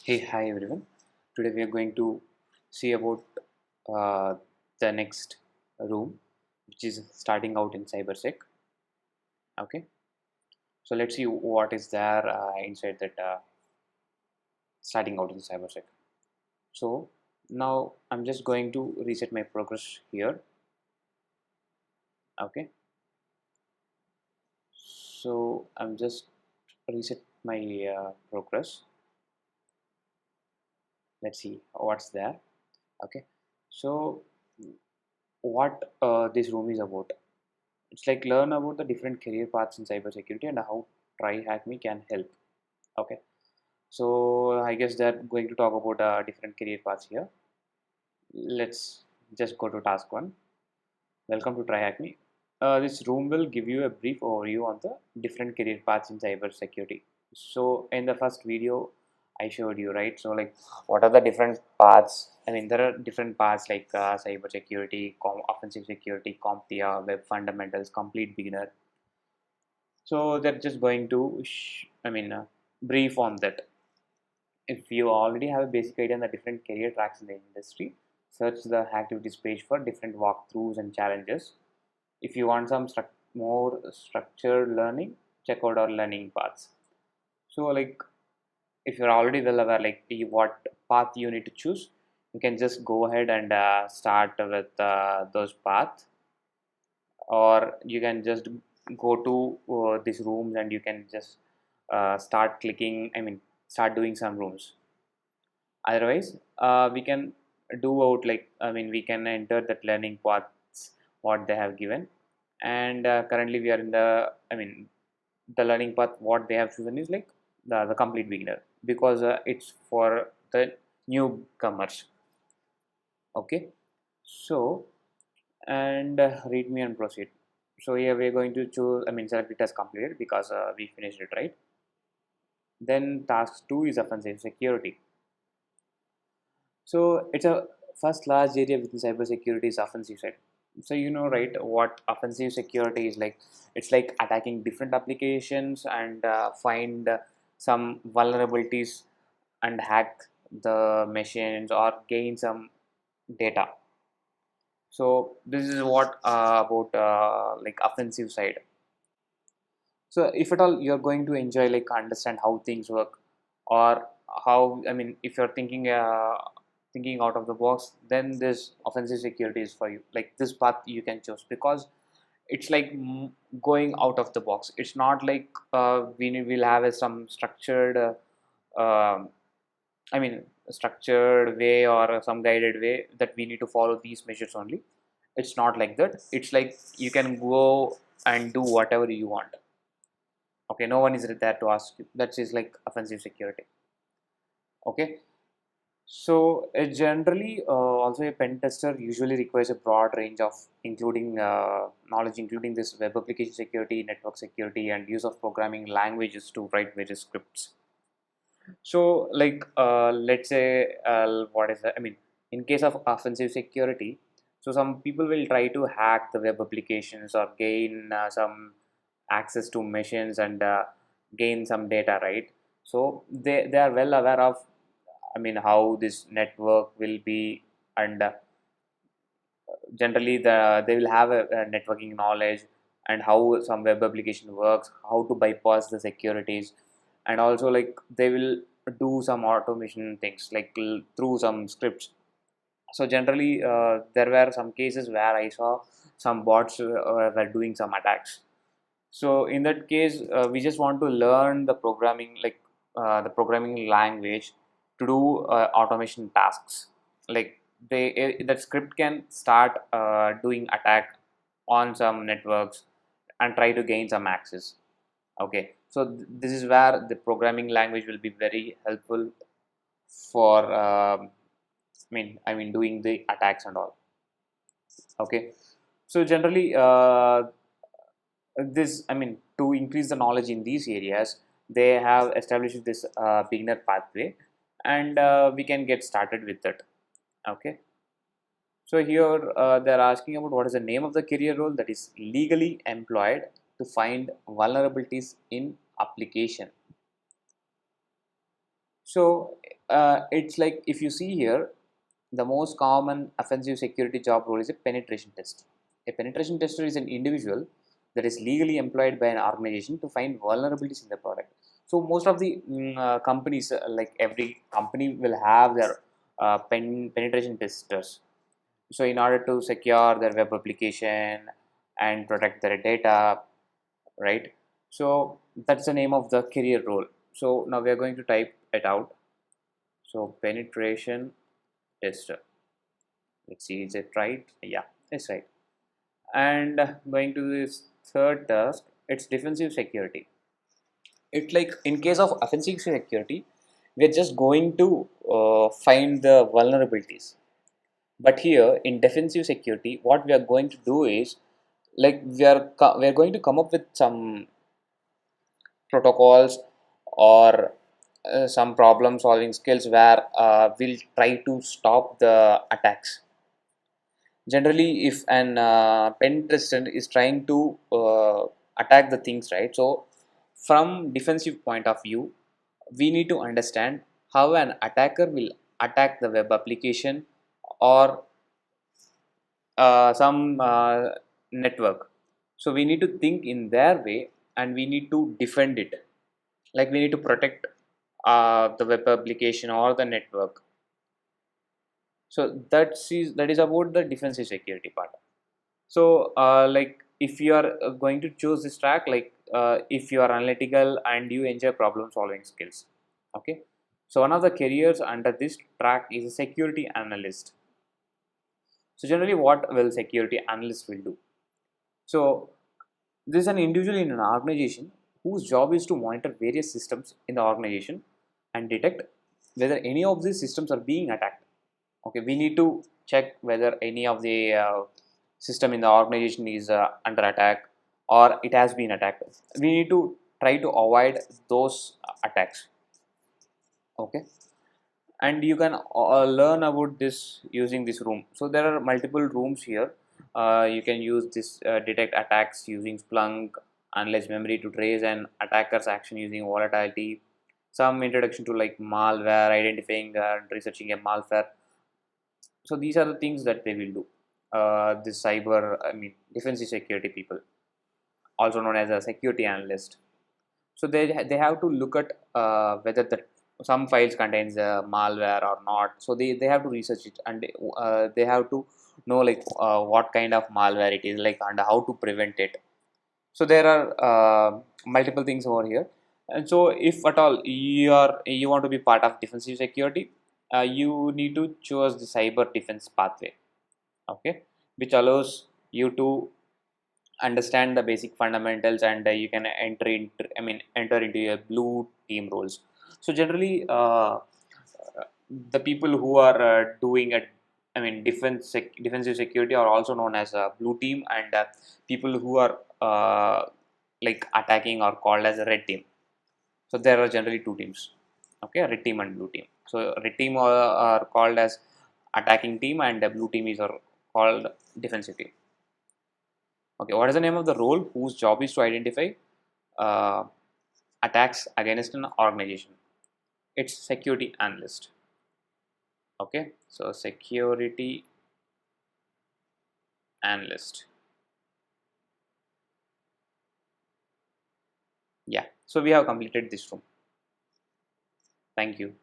Hey, hi everyone. Today we are going to see about uh, the next room, which is starting out in CyberSec. Okay, so let's see what is there inside that starting out in CyberSec. So now I'm just going to reset my progress here. Okay, so I'm just reset my progress. Let's see what's there. Okay, so what this room is about. It's like learn about the different career paths in cybersecurity and how TryHackMe can help. Okay, so I guess they're going to talk about different career paths here. Let's just go to task one. Welcome to TryHackMe. This room will give you a brief overview on the different career paths in cybersecurity. So in the first video, I showed you, right? So like, what are the different paths? I mean, there are different paths like cybersecurity, offensive security, CompTIA, web fundamentals, complete beginner. So they're just going to, brief on that. If you already have a basic idea on the different career tracks in the industry, search the activities page for different walkthroughs and challenges. If you want some more structured learning, check out our learning paths. So like, if you're already well aware like what path you need to choose, you can just go ahead and start with those paths, or you can just go to these rooms and you can just start clicking, start doing some rooms. Otherwise we can do out like, we can enter that learning paths what they have given. And currently we are in the, the learning path what they have chosen is like the complete beginner, because it's for the newcomers. Okay, so and read me and proceed. So here we're going to choose, select it as completed because we finished it, right? Then task 2 is offensive security. So it's a first large area within cybersecurity is offensive side. So you know, right, what offensive security is like? It's like attacking different applications and find some vulnerabilities and hack the machines or gain some data. So this is what about like offensive side. So if at all you're going to enjoy like understand how things work, or how, if you're thinking out of the box, then this offensive security is for you. Like this path you can choose because it's like going out of the box. It's not like will have some structured um structured way or some guided way that we need to follow these measures only. It's not like that. It's like you can go and do whatever you want. Okay, no one is there to ask you. That is like offensive security. Okay, so generally also a pen tester usually requires a broad range of including knowledge, including this web application security, network security, and use of programming languages to write various scripts. So like let's say what is that, in case of offensive security, so some people will try to hack the web applications or gain some access to machines and gain some data, right? So they are well aware of, how this network will be. And generally they will have a networking knowledge and how some web application works, how to bypass the securities. And also like they will do some automation things like through some scripts. So generally there were some cases where I saw some bots were doing some attacks. So in that case we just want to learn the programming, like the programming language to do automation tasks. Like that script can start doing attack on some networks and try to gain some access. Okay, so this is where the programming language will be very helpful for doing the attacks and all. Okay, so generally this to increase the knowledge in these areas, they have established this beginner pathway, and we can get started with it. Okay, so here they're asking about what is the name of the career role that is legally employed to find vulnerabilities in application. So It's like if you see here, the most common offensive security job role is a penetration test. A penetration tester is an individual that is legally employed by an organization to find vulnerabilities in the product. So most of the companies, like every company, will have their penetration testers. So in order to secure their web application and protect their data, right? So that's the name of the career role. So now we are going to type it out. So penetration tester. Let's see, is it right? Yeah, it's right. And going to this third task, it's defensive security. It's like in case of offensive security, we're just going to find the vulnerabilities. But here in defensive security, what we are going to do is like we are going to come up with some protocols or some problem solving skills where we'll try to stop the attacks. Generally, if an pen tester is trying to attack the things, right? So from defensive point of view, we need to understand how an attacker will attack the web application or some network. So we need to think in their way and we need to defend it. Like we need to protect the web application or the network. So that is about the defensive security part. So like if you are going to choose this track, like if you are analytical and you enjoy problem solving skills, okay. So one of the careers under this track is a security analyst. So generally what will security analyst will do? So this is an individual in an organization whose job is to monitor various systems in the organization and detect whether any of these systems are being attacked. Okay, we need to check whether any of the system in the organization is under attack or it has been attacked. We need to try to avoid those attacks. Okay, and you can learn about this using this room. So there are multiple rooms here. You can use this detect attacks using Splunk, analyze memory to trace an attacker's action using volatility, some introduction to like malware, identifying and researching a malware. So these are the things that they will do. This cyber, I mean defensive security people, also known as a security analyst. So they have to look at whether the some files contains malware or not. So they have to research it and they have to know like what kind of malware it is like and how to prevent it. So there are multiple things over here. And so if at all you want to be part of defensive security, you need to choose the cyber defense pathway, okay, which allows you to understand the basic fundamentals and you can enter into a blue team roles. So generally the people who are doing a defensive security are also known as a blue team, and people who are like attacking are called as a red team. So there are generally two teams, okay, red team and blue team. So red team are called as attacking team and the blue team is are called defensive team. Okay, what is the name of the role whose job is to identify uh, attacks against an organization? It's security analyst. Okay, so security analyst. Yeah, so we have completed this room. Thank you.